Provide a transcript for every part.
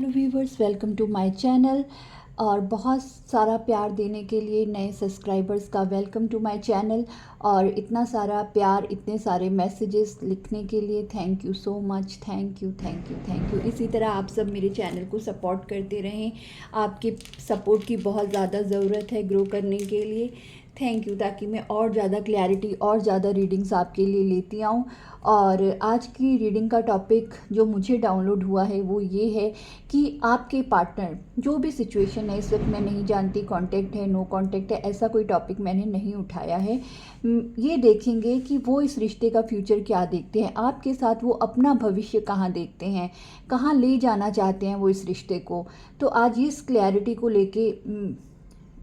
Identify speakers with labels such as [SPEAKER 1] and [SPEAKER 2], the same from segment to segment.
[SPEAKER 1] Hello viewers, welcome to my channel. और बहुत सारा प्यार देने के लिए नए सब्सक्राइबर्स का वेलकम टू माय चैनल। और इतना सारा प्यार, इतने सारे मैसेजेस लिखने के लिए thank you so much. Thank you thank you thank you. इसी तरह आप सब मेरे चैनल को सपोर्ट करते रहें। आपके सपोर्ट की बहुत ज़्यादा ज़रूरत है ग्रो करने के लिए। थैंक यू, ताकि मैं और ज़्यादा क्लैरिटी और ज़्यादा रीडिंग्स आपके लिए लेती आऊँ। और आज की रीडिंग का टॉपिक जो मुझे डाउनलोड हुआ है वो ये है कि आपके पार्टनर, जो भी सिचुएशन है इस वक्त मैं नहीं जानती, कांटेक्ट है नो कांटेक्ट है, ऐसा कोई टॉपिक मैंने नहीं उठाया है। ये देखेंगे कि वो इस रिश्ते का फ्यूचर क्या देखते हैं, आपके साथ वो अपना भविष्य कहाँ देखते हैं, कहाँ ले जाना चाहते हैं वो इस रिश्ते को। तो आज इस क्लैरिटी को लेके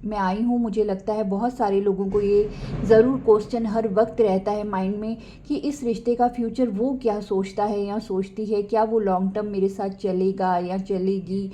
[SPEAKER 1] मैं आई हूँ। मुझे लगता है बहुत सारे लोगों को ये ज़रूर क्वेश्चन हर वक्त रहता है माइंड में कि इस रिश्ते का फ्यूचर वो क्या सोचता है या सोचती है, क्या वो लॉन्ग टर्म मेरे साथ चलेगा या चलेगी।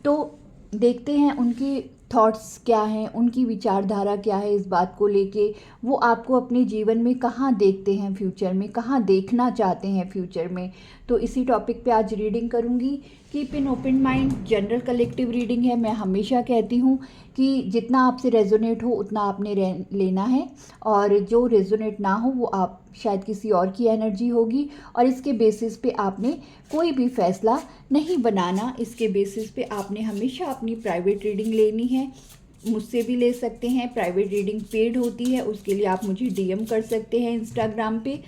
[SPEAKER 1] तो देखते हैं उनकी थॉट्स क्या हैं, उनकी विचारधारा क्या है इस बात को लेके। वो आपको अपने जीवन में कहाँ देखते हैं फ्यूचर में, कहाँ देखना चाहते हैं फ्यूचर में। तो इसी टॉपिक पे आज रीडिंग करूँगी। Keep in open mind, general collective reading है। मैं हमेशा कहती हूँ कि जितना आपसे रेजोनेट हो उतना आपने लेना है, और जो रेजोनेट ना हो वो आप शायद किसी और की एनर्जी होगी, और इसके बेसिस पे आपने कोई भी फैसला नहीं बनाना। इसके बेसिस पे आपने हमेशा अपनी प्राइवेट रीडिंग लेनी है। मुझसे भी ले सकते हैं, प्राइवेट रीडिंग पेड होती है, उसके लिए आप मुझे डीएम कर सकते हैं इंस्टाग्राम पे।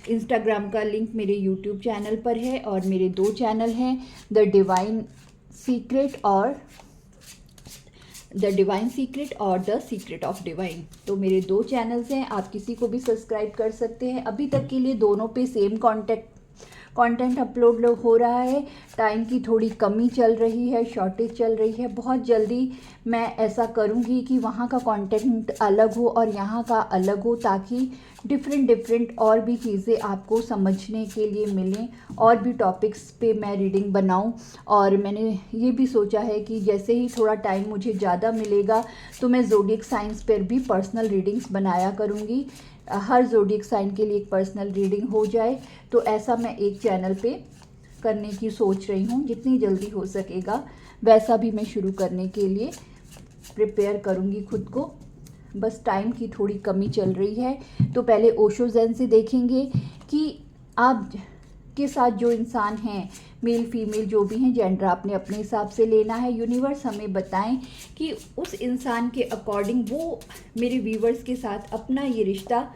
[SPEAKER 1] इंस्टाग्राम का लिंक मेरे यूट्यूब चैनल पर है, और मेरे 2 चैनल हैं, द डिवाइन सीक्रेट और द सीक्रेट ऑफ डिवाइन। तो मेरे 2 चैनल्स हैं, आप किसी को भी सब्सक्राइब कर सकते हैं। अभी तक के लिए दोनों पे सेम कंटेंट अपलोड हो रहा है। टाइम की थोड़ी कमी चल रही है, शॉर्टेज चल रही है। बहुत जल्दी मैं ऐसा करूँगी कि वहाँ का कंटेंट अलग हो और यहाँ का अलग हो, ताकि डिफरेंट और भी चीज़ें आपको समझने के लिए मिलें, और भी टॉपिक्स पे मैं रीडिंग बनाऊं। और मैंने ये भी सोचा है कि जैसे ही थोड़ा टाइम मुझे ज़्यादा मिलेगा तो मैं ज़ोडिएक साइंस पर भी पर्सनल रीडिंग्स बनाया करूँगी। हर ज़ोडिएक साइन के लिए एक पर्सनल रीडिंग हो जाए, तो ऐसा मैं एक चैनल पे करने की सोच रही हूँ। जितनी जल्दी हो सकेगा वैसा भी मैं शुरू करने के लिए प्रिपेयर करूँगी खुद को। बस टाइम की थोड़ी कमी चल रही है। तो पहले ओशो ज़ेन से देखेंगे कि आप के साथ जो इंसान हैं, मेल फीमेल जो भी हैं, जेंडर आपने अपने हिसाब से लेना है। यूनिवर्स हमें बताएं कि उस इंसान के अकॉर्डिंग वो मेरे व्यूवर्स के साथ अपना ये रिश्ता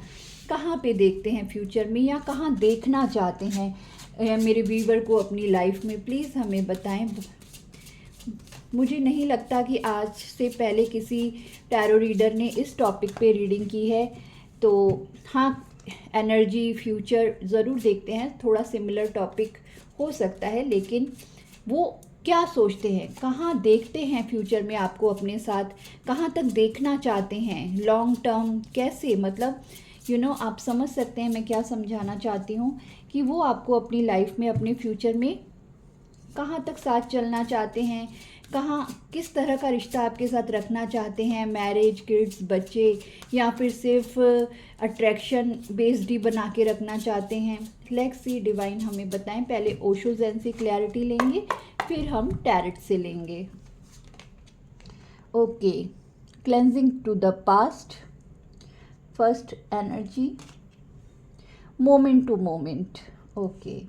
[SPEAKER 1] कहाँ पे देखते हैं फ्यूचर में, या कहाँ देखना चाहते हैं मेरे व्यूवर को अपनी लाइफ में। प्लीज़ हमें बताएं। मुझे नहीं लगता कि आज से पहले किसी टैरो रीडर ने इस टॉपिक पे रीडिंग की है। तो हाँ, एनर्जी फ्यूचर ज़रूर देखते हैं, थोड़ा सिमिलर टॉपिक हो सकता है, लेकिन वो क्या सोचते हैं, कहाँ देखते हैं फ्यूचर में आपको अपने साथ, कहाँ तक देखना चाहते हैं, लॉन्ग टर्म कैसे, मतलब आप समझ सकते हैं मैं क्या समझाना चाहती हूँ, कि वो आपको अपनी लाइफ में, अपने फ्यूचर में कहाँ तक साथ चलना चाहते हैं, कहाँ किस तरह का रिश्ता आपके साथ रखना चाहते हैं, मैरिज, किड्स, बच्चे, या फिर सिर्फ अट्रैक्शन बेस्ड ही बना के रखना चाहते हैं। लेट्स सी, डिवाइन हमें बताएं। पहले ओशो ज़ेन से क्लैरिटी लेंगे, फिर हम टैरेट से लेंगे। Okay, cleansing to the past, first energy, moment to moment. Okay,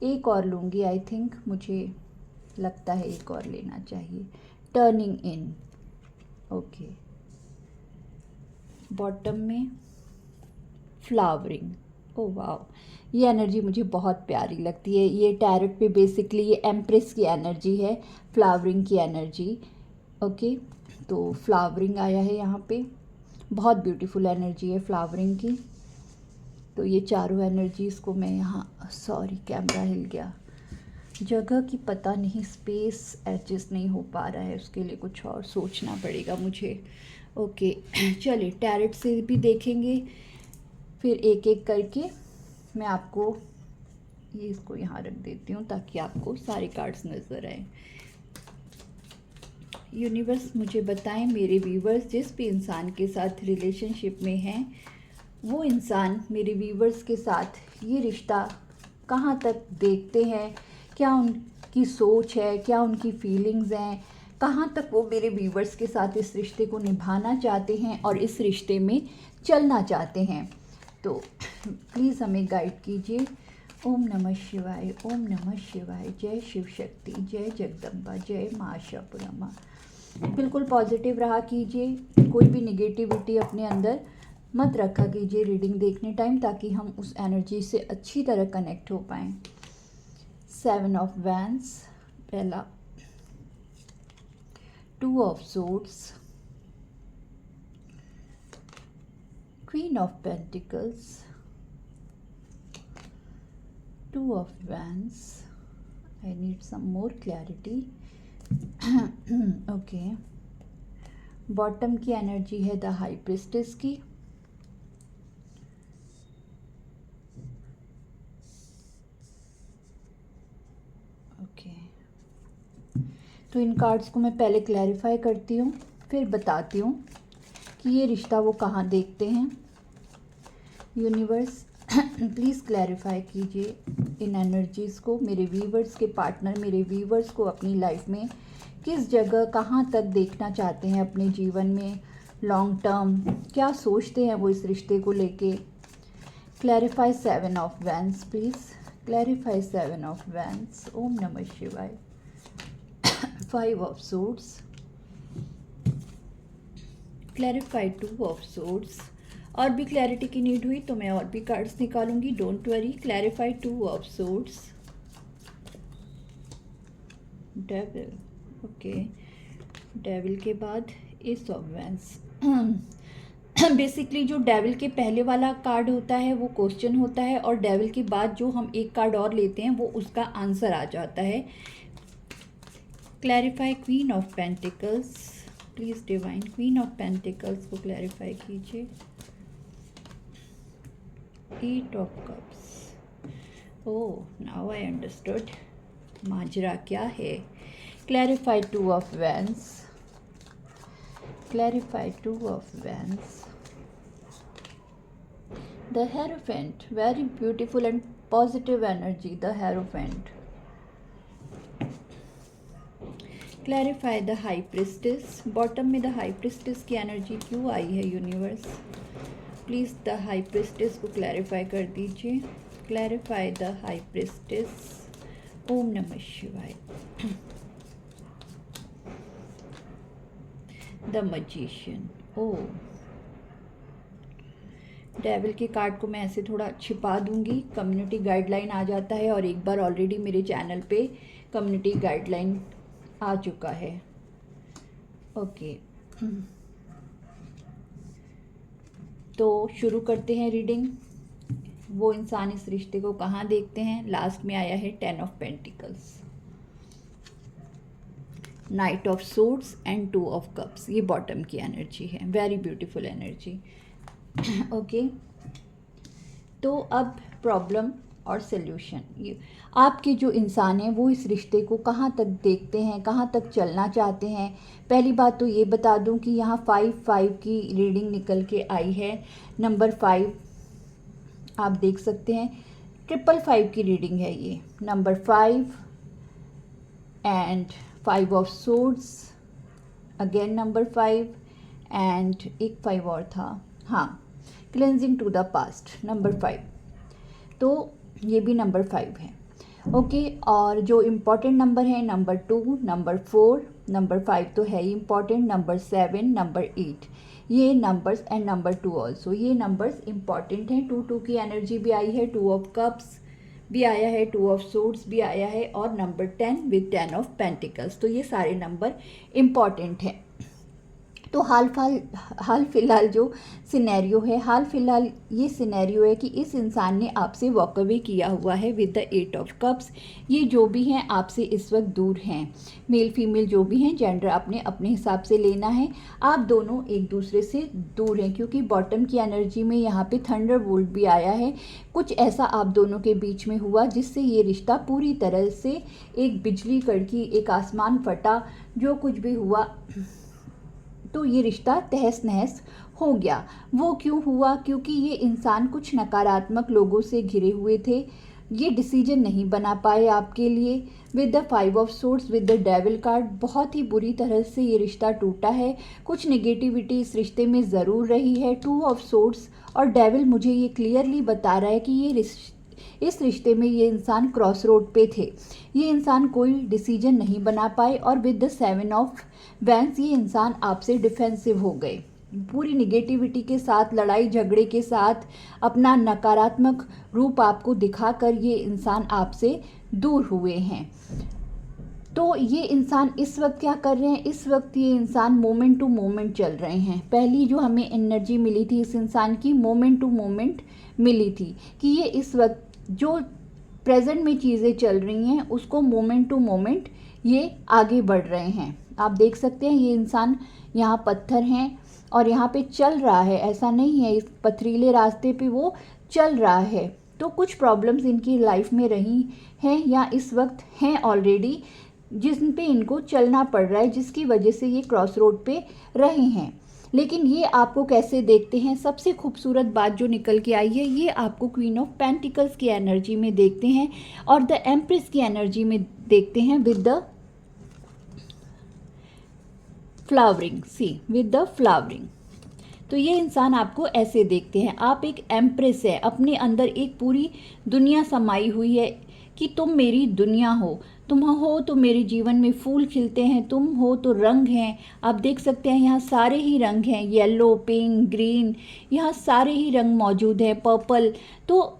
[SPEAKER 1] एक और लूँगी, आई थिंक, मुझे लगता है एक और लेना चाहिए। टर्निंग इन। ओके, बॉटम में फ्लावरिंग। ओ वाओ, ये एनर्जी मुझे बहुत प्यारी लगती है। ये टैरेट पे बेसिकली ये एम्प्रेस की एनर्जी है, फ्लावरिंग की एनर्जी। ओके, तो फ्लावरिंग आया है यहाँ पे, बहुत ब्यूटीफुल एनर्जी है फ्लावरिंग की। तो ये चारों एनर्जीज़ को मैं यहाँ, सॉरी कैमरा हिल गया, जगह की पता नहीं, स्पेस एडजस्ट नहीं हो पा रहा है, उसके लिए कुछ और सोचना पड़ेगा मुझे। ओके, चलिए टैरेट से भी देखेंगे, फिर एक एक करके मैं आपको ये इसको यहाँ रख देती हूँ ताकि आपको सारे कार्ड्स नज़र आए। यूनिवर्स मुझे बताएं, मेरे व्यूवर्स जिस भी इंसान के साथ रिलेशनशिप में हैं, वो इंसान मेरे व्यूवर्स के साथ ये रिश्ता कहाँ तक देखते हैं, क्या की सोच है, क्या उनकी फीलिंग्स हैं, कहाँ तक वो मेरे व्यूवर्स के साथ इस रिश्ते को निभाना चाहते हैं और इस रिश्ते में चलना चाहते हैं। तो प्लीज़ हमें गाइड कीजिए। ओम नमः शिवाय, ओम नमः शिवाय, जय शिव शक्ति, जय जगदम्बा, जय माँ आशापुरमा। बिल्कुल पॉजिटिव रहा कीजिए, कोई भी निगेटिविटी अपने अंदर मत रखा कीजिए रीडिंग देखने टाइम, ताकि हम उस एनर्जी से अच्छी तरह कनेक्ट हो पाएँ। 7 ऑफ वैंड्स पहला, 2 of swords, queen of pentacles, 2 of wands. I need some more clarity. Okay, bottom की एनर्जी है द हाई प्रिस्टेस की, तो इन कार्ड्स को मैं पहले क्लैरिफाई करती हूँ, फिर बताती हूँ कि ये रिश्ता वो कहाँ देखते हैं। यूनिवर्स प्लीज़ क्लैरिफाई कीजिए इन एनर्जीज़ को। मेरे व्यूवर्स के पार्टनर मेरे व्यूवर्स को अपनी लाइफ में किस जगह कहाँ तक देखना चाहते हैं अपने जीवन में, लॉन्ग टर्म क्या सोचते हैं वो इस रिश्ते को लेके। Clarify 7 of wands please, clarify 7 of wands. ओम नमः शिवाय। 5 of swords, clarify 2 of swords। और भी क्लैरिटी की नीड हुई तो मैं और भी कार्ड्स निकालूंगी, don't worry. Clarify 2 of swords, devil. Okay, devil के बाद एस ऑफ वैंड्स। बेसिकली जो डेविल के पहले वाला कार्ड होता है वो क्वेश्चन होता है, और डेविल के बाद जो हम एक कार्ड और लेते हैं वो उसका आंसर आ जाता है। Clarify queen of pentacles please divine, queen of pentacles को क्लैरिफाई कीजिए। 8 of cups. Oh, now I understood माजरा क्या है। Clarify 2 of wands, clarify 2 of wands. The hierophant, very beautiful and positive energy, the hierophant. Clarify the high priestess. Bottom में the high priestess की energy क्यों आई है universe? Please the high priestess को clarify कर दीजिए। Clarify the high priestess. ओम नमः शिवाय। The magician. ओह, डेविल के कार्ड को मैं ऐसे थोड़ा छिपा दूंगी, कम्युनिटी गाइडलाइन आ जाता है, और एक बार ऑलरेडी मेरे चैनल पे कम्युनिटी गाइडलाइन आ चुका है। ओके, तो शुरू करते हैं रीडिंग। वो इंसान इस रिश्ते को कहाँ देखते हैं। लास्ट में आया है 10 of pentacles, night of swords and 2 of cups. ये बॉटम की एनर्जी है, वेरी ब्यूटीफुल एनर्जी। ओके, तो अब प्रॉब्लम और सल्यूशन। ये आपके जो इंसान हैं वो इस रिश्ते को कहाँ तक देखते हैं, कहाँ तक चलना चाहते हैं। पहली बात तो ये बता दूं कि यहाँ 5 की रीडिंग निकल के आई है। नंबर 5 आप देख सकते हैं, 555 की रीडिंग है ये। Number 5 and 5 of swords, again number 5 and एक 5 और था, हाँ, cleansing to the past, number 5। तो ये भी नंबर 5 है। ओके, और जो इम्पॉर्टेंट नंबर है नंबर 2, नंबर 4, नंबर 5 तो है ही इम्पॉर्टेंट, नंबर 7, नंबर 8, ये नंबर्स एंड नंबर 2 ऑल्सो, ये नंबर्स इम्पॉर्टेंट हैं। 2 की एनर्जी भी आई है, 2 ऑफ कप्स भी आया है, 2 ऑफ सोर्ड्स भी आया है, और नंबर 10 विद 10 ऑफ पेंटिकल्स। तो ये सारे नंबर इम्पॉर्टेंट हैं। तो हाल फिलहाल जो सिनेरियो है, हाल फिलहाल ये सिनेरियो है कि इस इंसान ने आपसे वॉक अवे किया हुआ है विद द 8 ऑफ कप्स। ये जो भी हैं आपसे इस वक्त दूर हैं, मेल फीमेल जो भी हैं, जेंडर आपने अपने हिसाब से लेना है। आप दोनों एक दूसरे से दूर हैं, क्योंकि बॉटम की एनर्जी में यहाँ पे थंडरबोल्ट भी आया है। कुछ ऐसा आप दोनों के बीच में हुआ जिससे ये रिश्ता पूरी तरह से एक बिजली कड़की, एक आसमान फटा, जो कुछ भी हुआ तो ये रिश्ता तहस नहस हो गया। वो क्यों हुआ? क्योंकि ये इंसान कुछ नकारात्मक लोगों से घिरे हुए थे, ये डिसीजन नहीं बना पाए आपके लिए। With the 5 of swords, with the devil card, बहुत ही बुरी तरह से ये रिश्ता टूटा है। कुछ नेगेटिविटी इस रिश्ते में ज़रूर रही है। 2 ऑफ सोर्ड्स और डेविल मुझे ये क्लियरली बता रहा है कि इस रिश्ते में ये इंसान क्रॉस रोड पे थे। ये इंसान कोई डिसीजन नहीं बना पाए। और विद द 7 ऑफ वैंस, ये इंसान आपसे डिफेंसिव हो गए। पूरी निगेटिविटी के साथ, लड़ाई झगड़े के साथ, अपना नकारात्मक रूप आपको दिखाकर ये इंसान आपसे दूर हुए हैं। तो ये इंसान इस वक्त क्या कर रहे हैं? इस वक्त ये इंसान मोमेंट टू मोमेंट चल रहे हैं। पहली जो हमें एनर्जी मिली थी इस इंसान की, मोमेंट टू मोमेंट मिली थी कि ये इस वक्त जो प्रेजेंट में चीज़ें चल रही हैं उसको मोमेंट टू मोमेंट ये आगे बढ़ रहे हैं। आप देख सकते हैं ये इंसान, यहाँ पत्थर हैं और यहाँ पे चल रहा है, ऐसा नहीं है, इस पथरीले रास्ते पे वो चल रहा है। तो कुछ प्रॉब्लम्स इनकी लाइफ में रही हैं या इस वक्त हैं ऑलरेडी, जिन पे इनको चलना पड़ रहा है, जिसकी वजह से ये क्रॉस रोड पे रहे हैं। लेकिन ये आपको कैसे देखते हैं? सबसे खूबसूरत बात जो निकल के आई है, ये आपको क्वीन ऑफ पेंटिकल्स की एनर्जी में देखते हैं और द एम्प्रेस की एनर्जी में देखते हैं with the flowering. See, with the flowering. तो ये इंसान आपको ऐसे देखते हैं। आप एक एम्प्रेस है, अपने अंदर एक पूरी दुनिया समाई हुई है कि तुम मेरी दुनिया हो, तुम हो तो मेरे जीवन में फूल खिलते हैं, तुम हो तो रंग हैं। आप देख सकते हैं यहाँ सारे ही रंग हैं, येलो, पिंक, ग्रीन, यहाँ सारे ही रंग मौजूद हैं, पर्पल। तो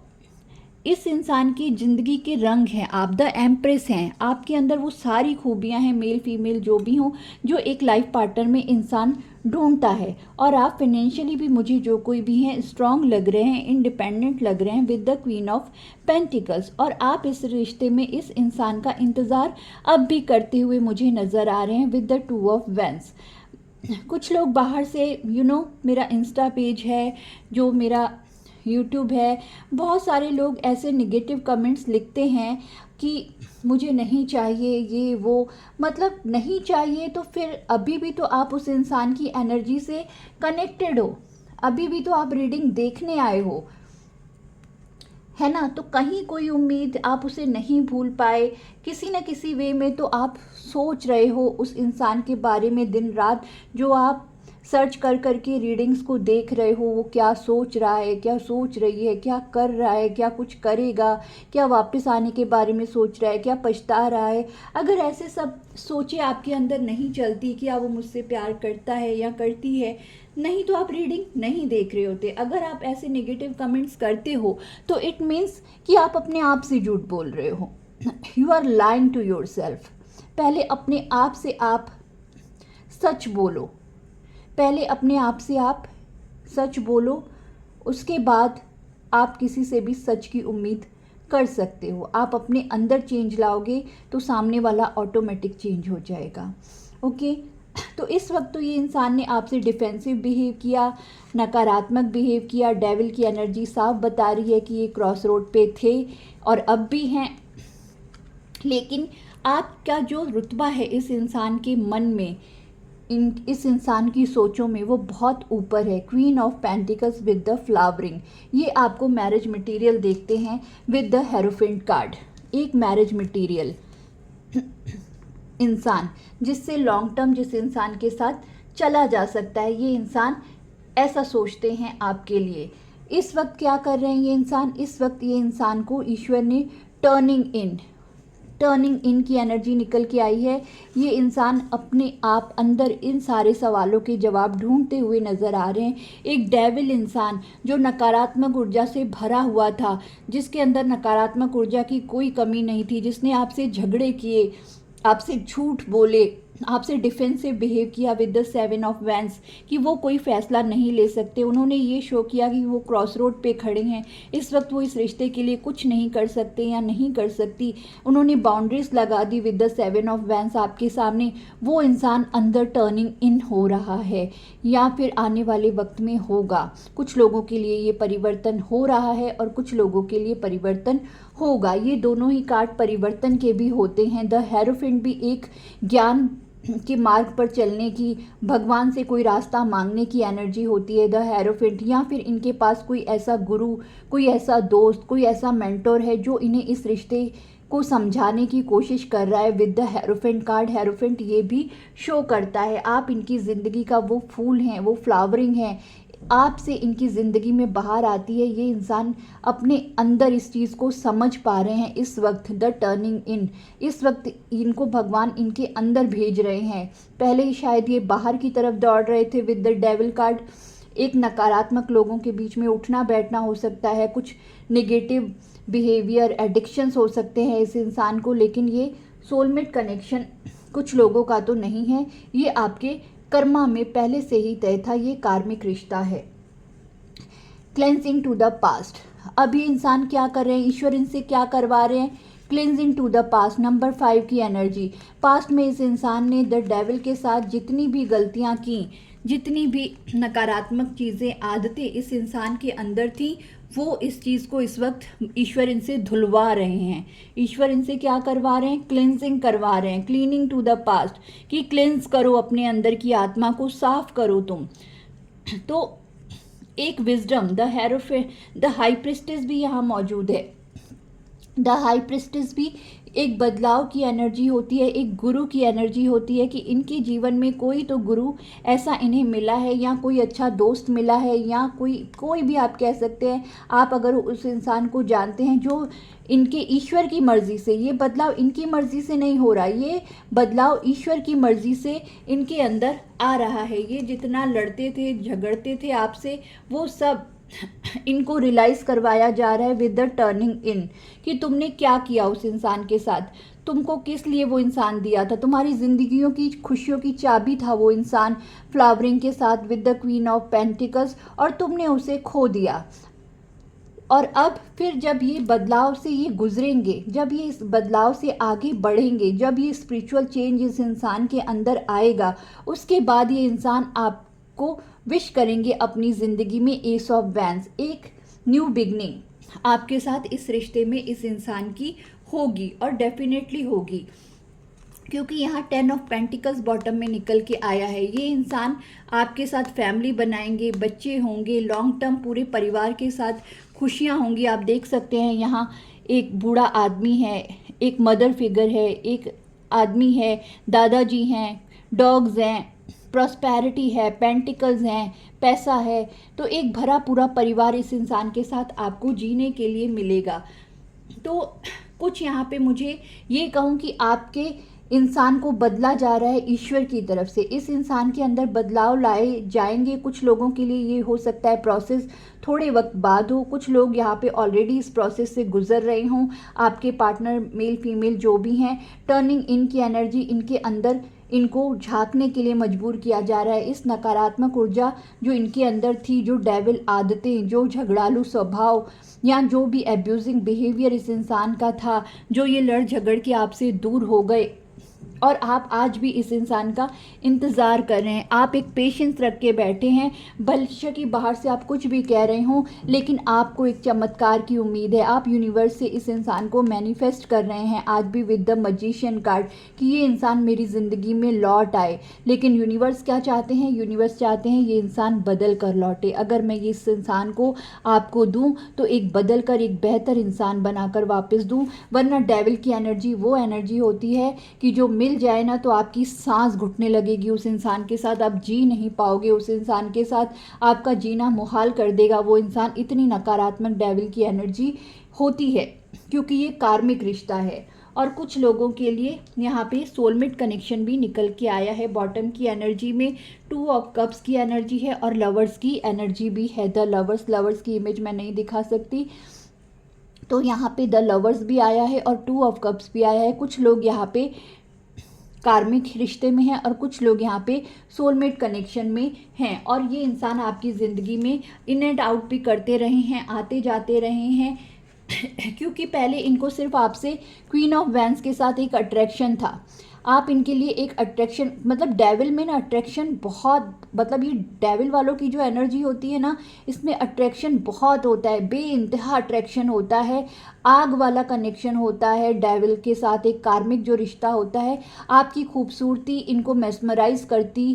[SPEAKER 1] इस इंसान की ज़िंदगी के रंग हैं। आप द एम्प्रेस हैं, आपके अंदर वो सारी खूबियाँ हैं, मेल फीमेल जो भी हों, जो एक लाइफ पार्टनर में इंसान ढूंढता है। और आप फाइनेंशियली भी, मुझे जो कोई भी हैं, स्ट्रांग लग रहे हैं, इंडिपेंडेंट लग रहे हैं with the queen of pentacles. और आप इस रिश्ते में इस इंसान का इंतज़ार अब भी करते हुए मुझे नज़र आ रहे हैं विद द 2 ऑफ वैंस। कुछ लोग बाहर से मेरा इंस्टा पेज है, जो मेरा यूट्यूब है, बहुत सारे लोग ऐसे निगेटिव कमेंट्स लिखते हैं कि मुझे नहीं चाहिए ये वो, मतलब नहीं चाहिए। तो फिर अभी भी तो आप उस इंसान की एनर्जी से कनेक्टेड हो, अभी भी तो आप रीडिंग देखने आए हो, है ना? तो कहीं कोई उम्मीद, आप उसे नहीं भूल पाए, किसी न किसी वे में तो आप सोच रहे हो उस इंसान के बारे में दिन रात, जो आप सर्च कर करके रीडिंग्स को देख रहे हो, वो क्या सोच रहा है, क्या सोच रही है, क्या कर रहा है, क्या कुछ करेगा, क्या वापस आने के बारे में सोच रहा है, क्या पछता रहा है। अगर ऐसे सब सोचे आपके अंदर नहीं चलती कि वो मुझसे प्यार करता है या करती है, नहीं तो आप रीडिंग नहीं देख रहे होते। अगर आप ऐसे नेगेटिव कमेंट्स करते हो तो इट मीन्स कि आप अपने आप से झूठ बोल रहे हो। You are lying to yourself. पहले अपने आप से आप सच बोलो, पहले अपने आप से आप सच बोलो, उसके बाद आप किसी से भी सच की उम्मीद कर सकते हो। आप अपने अंदर चेंज लाओगे तो सामने वाला ऑटोमेटिक चेंज हो जाएगा। ओके, तो इस वक्त तो ये इंसान ने आपसे डिफेंसिव बिहेव किया, नकारात्मक बिहेव किया। डेविल की एनर्जी साफ बता रही है कि ये क्रॉस रोड पे थे और अब भी हैं। लेकिन आपका जो रुतबा है इस इंसान के मन में, इस इंसान की सोचों में, वो बहुत ऊपर है। Queen of pentacles with the flowering. ये आपको मैरिज मटेरियल देखते हैं विद द हेरोफेंट कार्ड। एक मैरिज मटेरियल इंसान, जिससे लॉन्ग टर्म, जिस इंसान के साथ चला जा सकता है, ये इंसान ऐसा सोचते हैं आपके लिए। इस वक्त क्या कर रहे हैं ये इंसान? इस वक्त ये इंसान को ईश्वर ने टर्निंग इन की एनर्जी निकल के आई है। ये इंसान अपने आप अंदर इन सारे सवालों के जवाब ढूंढते हुए नज़र आ रहे हैं। एक डेविल इंसान जो नकारात्मक ऊर्जा से भरा हुआ था, जिसके अंदर नकारात्मक ऊर्जा की कोई कमी नहीं थी, जिसने आपसे झगड़े किए, आपसे झूठ बोले, आपसे डिफेंसिव बिहेव किया विद द 7 ऑफ वैंस, कि वो कोई फैसला नहीं ले सकते। उन्होंने ये शो किया कि वो क्रॉस रोड पे खड़े हैं, इस वक्त वो इस रिश्ते के लिए कुछ नहीं कर सकते या नहीं कर सकती। उन्होंने बाउंड्रीज लगा दी विद द 7 ऑफ वैंस आपके सामने। वो इंसान अंदर टर्निंग इन हो रहा है या फिर आने वाले वक्त में होगा। कुछ लोगों के लिए ये परिवर्तन हो रहा है और कुछ लोगों के लिए परिवर्तन होगा। ये दोनों ही कार्ड परिवर्तन के भी होते हैं। द हेरोफेंट भी एक ज्ञान के मार्ग पर चलने की, भगवान से कोई रास्ता मांगने की एनर्जी होती है द हेरोफेंट। या फिर इनके पास कोई ऐसा गुरु, कोई ऐसा दोस्त, कोई ऐसा मेंटोर है जो इन्हें इस रिश्ते को समझाने की कोशिश कर रहा है with the hierophant card. Hierophant ये भी शो करता है आप इनकी ज़िंदगी का वो फूल हैं, वो फ्लावरिंग हैं, आपसे इनकी ज़िंदगी में बाहर आती है। ये इंसान अपने अंदर इस चीज़ को समझ पा रहे हैं इस वक्त द टर्निंग इन। इस वक्त इनको भगवान इनके अंदर भेज रहे हैं। पहले ही शायद ये बाहर की तरफ दौड़ रहे थे विद द डेविल कार्ड। एक नकारात्मक लोगों के बीच में उठना बैठना हो सकता है, कुछ नेगेटिव बिहेवियर, एडिक्शंस हो सकते हैं इस इंसान को, लेकिन ये सोलमेट कनेक्शन कुछ लोगों का तो नहीं है, ये आपके कर्मा में पहले से ही तय था, ये कार्मिक रिश्ता है। Cleansing to the past. अब ये इंसान क्या कर रहे हैं, ईश्वर इनसे क्या करवा रहे हैं, cleansing to the past. Number 5 की एनर्जी। पास्ट में इस इंसान ने द डेविल के साथ जितनी भी गलतियां की, जितनी भी नकारात्मक चीज़ें, आदतें इस इंसान के अंदर थी, वो इस चीज़ को इस वक्त ईश्वर इनसे धुलवा रहे हैं। ईश्वर इनसे क्या करवा रहे हैं, क्लेंजिंग करवा रहे हैं, क्लीनिंग टू द पास्ट, कि क्लेंज करो अपने अंदर की आत्मा को, साफ करो तुम। तो एक विजडम, द हाई प्रिस्टेस भी यहाँ मौजूद है। द हाई प्रिस्टेस भी एक बदलाव की एनर्जी होती है, एक गुरु की एनर्जी होती है कि इनके जीवन में कोई तो गुरु ऐसा इन्हें मिला है, या कोई अच्छा दोस्त मिला है, या कोई भी आप कह सकते हैं। आप अगर उस इंसान को जानते हैं जो इनके ईश्वर की मर्ज़ी से, ये बदलाव इनकी मर्ज़ी से नहीं हो रहा, ये बदलाव ईश्वर की मर्ज़ी से इनके अंदर आ रहा है। ये जितना लड़ते थे, झगड़ते थे आपसे, वो सब इनको रियलाइज करवाया जा रहा है विद द टर्निंग इन, कि तुमने क्या किया उस इंसान के साथ, तुमको किस लिए वो इंसान दिया था, तुम्हारी जिंदगियों की खुशियों की चाबी था वो इंसान फ्लावरिंग के साथ with the queen of pentacles, और तुमने उसे खो दिया। और अब फिर जब ये बदलाव से ये गुजरेंगे, जब ये इस बदलाव से आगे बढ़ेंगे, जब ये स्पिरिचुअल चेंज इस इंसान के अंदर आएगा, उसके बाद ये इंसान आपको विश करेंगे अपनी ज़िंदगी में एस ऑफ वैंस, एक न्यू बिगनिंग आपके साथ इस रिश्ते में इस इंसान की होगी, और डेफिनेटली होगी, क्योंकि यहाँ 10 ऑफ पेंटिकल्स बॉटम में निकल के आया है। ये इंसान आपके साथ फैमिली बनाएंगे, बच्चे होंगे, लॉन्ग टर्म पूरे परिवार के साथ खुशियाँ होंगी। आप देख सकते हैं यहाँ एक बूढ़ा आदमी है, एक मदर फिगर है, एक आदमी है, दादाजी हैं, डॉग्स हैं, प्रॉस्पेरिटी है, पेंटिकल्स हैं, पैसा है। तो एक भरा पूरा परिवार इस इंसान के साथ आपको जीने के लिए मिलेगा। तो कुछ यहाँ पे मुझे ये कहूँ कि आपके इंसान को बदला जा रहा है ईश्वर की तरफ से, इस इंसान के अंदर बदलाव लाए जाएंगे। कुछ लोगों के लिए ये हो सकता है प्रोसेस थोड़े वक्त बाद हो, कुछ लोग यहाँ पे ऑलरेडी इस प्रोसेस से गुजर रहे हों। आपके पार्टनर मेल फीमेल जो भी हैं, टर्निंग इन की एनर्जी इनके अंदर इनको झांकने के लिए मजबूर किया जा रहा है। इस नकारात्मक ऊर्जा जो इनके अंदर थी, जो डेविल आदतें, जो झगड़ालू स्वभाव, या जो भी एब्यूजिंग बिहेवियर इस इंसान का था, जो ये लड़ झगड़ के आपसे दूर हो गए, और आप आज भी इस इंसान का इंतज़ार कर रहे हैं। आप एक पेशेंस रख के बैठे हैं, भले कि बाहर से आप कुछ भी कह रहे हों, लेकिन आपको एक चमत्कार की उम्मीद है। आप यूनिवर्स से इस इंसान को मैनिफेस्ट कर रहे हैं आज भी विद द मैजिशियन कार्ड, कि ये इंसान मेरी ज़िंदगी में लौट आए। लेकिन यूनिवर्स क्या चाहते हैं, यूनिवर्स चाहते हैं ये इंसान बदल कर लौटे। अगर मैं ये इस इंसान को आपको दूं तो एक बदल कर एक बेहतर इंसान बनाकर वापस दूं, वरना डेविल की एनर्जी वो एनर्जी होती है कि जो मिल जाए ना तो आपकी सांस घुटने लगेगी उस इंसान के साथ, आप जी नहीं पाओगे उस इंसान के साथ, आपका जीना मुहाल कर देगा वो इंसान। इतनी नकारात्मक डेविल की एनर्जी होती है, क्योंकि ये कार्मिक रिश्ता है। और कुछ लोगों के लिए यहाँ पे सोलमेट कनेक्शन भी निकल के आया है। बॉटम की एनर्जी में 2 ऑफ कप्स की एनर्जी है, और लवर्स की एनर्जी भी है। द लवर्स की इमेज मैं नहीं दिखा सकती, तो यहाँ पे द लवर्स भी आया है और 2 ऑफ कप्स भी आया है। कुछ लोग यहाँ पे कार्मिक रिश्ते में हैं, और कुछ लोग यहाँ पे सोलमेट कनेक्शन में हैं, और ये इंसान आपकी ज़िंदगी में इन एंड आउट भी करते रहे हैं, आते जाते रहे हैं, क्योंकि पहले इनको सिर्फ आपसे क्वीन ऑफ वैंस के साथ एक अट्रैक्शन था। आप इनके लिए एक अट्रैक्शन, मतलब डेविल में ना अट्रैक्शन बहुत, मतलब ये डेविल वालों की जो एनर्जी होती है ना, इसमें अट्रैक्शन बहुत होता है, बेइंतहा अट्रैक्शन होता है, आग वाला कनेक्शन होता है डेविल के साथ, एक कार्मिक जो रिश्ता होता है। आपकी खूबसूरती इनको मेस्मराइज करती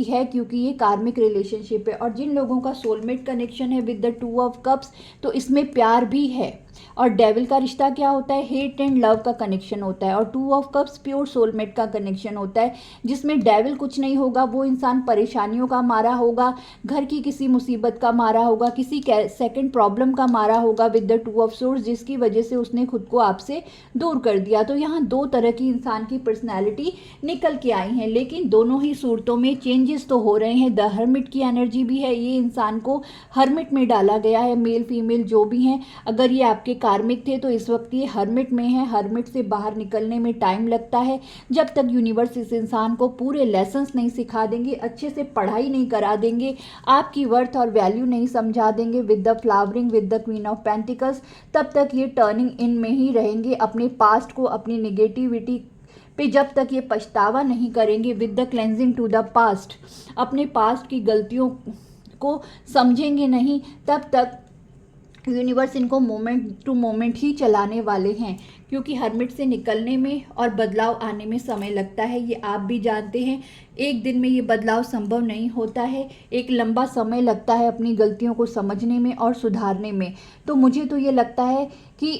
[SPEAKER 1] है, क्योंकि ये कार्मिक रिलेशनशिप है। और जिन लोगों का सोलमेट कनेक्शन है विद द 2 ऑफ कप्स, तो इसमें प्यार भी है। और डेविल का रिश्ता क्या होता है, हेट एंड लव का कनेक्शन होता है। और 2 ऑफ कप्स प्योर सोलमेट का कनेक्शन होता है, जिसमें डेविल कुछ नहीं होगा, वो इंसान परेशानियों का मारा होगा, घर की किसी मुसीबत का मारा होगा, किसी सेकंड प्रॉब्लम का मारा होगा विद द 2 ऑफ सोर्स, जिसकी वजह से उसने खुद को आपसे दूर कर दिया। तो यहाँ 2 तरह की इंसान की पर्सनैलिटी निकल के आई हैं, लेकिन दोनों ही सूरतों में चेंजेस तो हो रहे हैं। द हर्मिट की एनर्जी भी है, ये इंसान को हर्मिट में डाला गया है, मेल फीमेल जो भी हैं। अगर ये आपके कार्मिक थे तो इस वक्त ये हर्मिट में है। हर्मिट से बाहर निकलने में टाइम लगता है, जब तक यूनिवर्स इस इंसान को पूरे लेसन्स नहीं सिखा देंगे, अच्छे से पढ़ाई नहीं करा देंगे, आपकी वर्थ और वैल्यू नहीं समझा देंगे with the flowering with the queen of pentacles, तब तक ये टर्निंग इन में ही रहेंगे। अपने पास्ट को, अपनी नेगेटिविटी पे जब तक ये पछतावा नहीं करेंगे with the cleansing to the past, अपने पास्ट की गलतियों को समझेंगे नहीं, तब तक यूनिवर्स इनको मोमेंट टू मोमेंट ही चलाने वाले हैं। क्योंकि हर्मिट से निकलने में और बदलाव आने में समय लगता है, ये आप भी जानते हैं। एक दिन में ये बदलाव संभव नहीं होता है, एक लंबा समय लगता है अपनी गलतियों को समझने में और सुधारने में। तो मुझे तो ये लगता है कि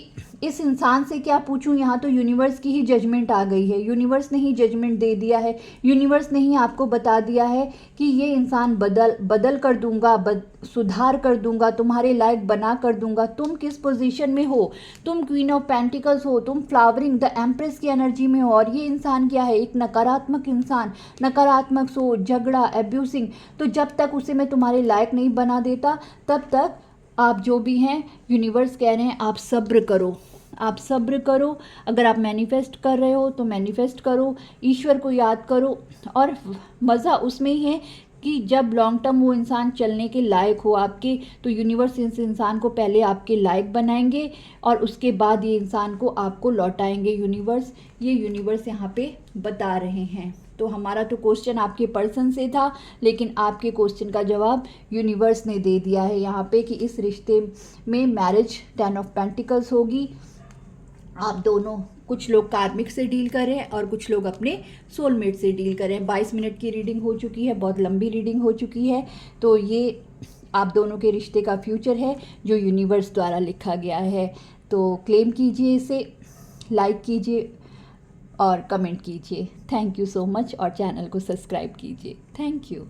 [SPEAKER 1] इस इंसान से क्या पूछूं, यहाँ तो यूनिवर्स की ही जजमेंट आ गई है। यूनिवर्स ने ही जजमेंट दे दिया है, यूनिवर्स ने ही आपको बता दिया है कि ये इंसान बदल कर दूंगा, सुधार कर दूंगा, तुम्हारे लायक बना कर दूंगा। तुम किस पोजीशन में हो, तुम क्वीन ऑफ पेंटिकल्स हो, तुम फ्लावरिंग द एम्प्रेस की एनर्जी में हो, और ये इंसान क्या है, एक नकारात्मक इंसान, नकारात्मक सोच, झगड़ा, एब्यूसिंग। तो जब तक उसे मैं तुम्हारे लायक नहीं बना देता, तब तक आप जो भी हैं, यूनिवर्स कह रहे हैं आप सब्र करो, आप सब्र करो। अगर आप मैनिफेस्ट कर रहे हो तो मैनिफेस्ट करो, ईश्वर को याद करो। और मज़ा उसमें ही है कि जब लॉन्ग टर्म वो इंसान चलने के लायक हो आपके, तो यूनिवर्स इस इंसान को पहले आपके लायक बनाएंगे और उसके बाद ये इंसान को आपको लौटाएंगे यूनिवर्स। ये यूनिवर्स यहाँ पे बता रहे हैं। तो हमारा तो क्वेश्चन आपके पर्सन से था, लेकिन आपके क्वेश्चन का जवाब यूनिवर्स ने दे दिया है यहाँ पे कि इस रिश्ते में मैरिज 10 ऑफ पेंटिकल्स होगी। आप दोनों, कुछ लोग कार्मिक से डील करें और कुछ लोग अपने सोलमेट से डील करें। 22 मिनट की रीडिंग हो चुकी है, बहुत लंबी रीडिंग हो चुकी है। तो ये आप दोनों के रिश्ते का फ्यूचर है जो यूनिवर्स द्वारा लिखा गया है। तो क्लेम कीजिए इसे, लाइक कीजिए और कमेंट कीजिए। थैंक यू सो मच, और चैनल को सब्सक्राइब कीजिए। Thank you.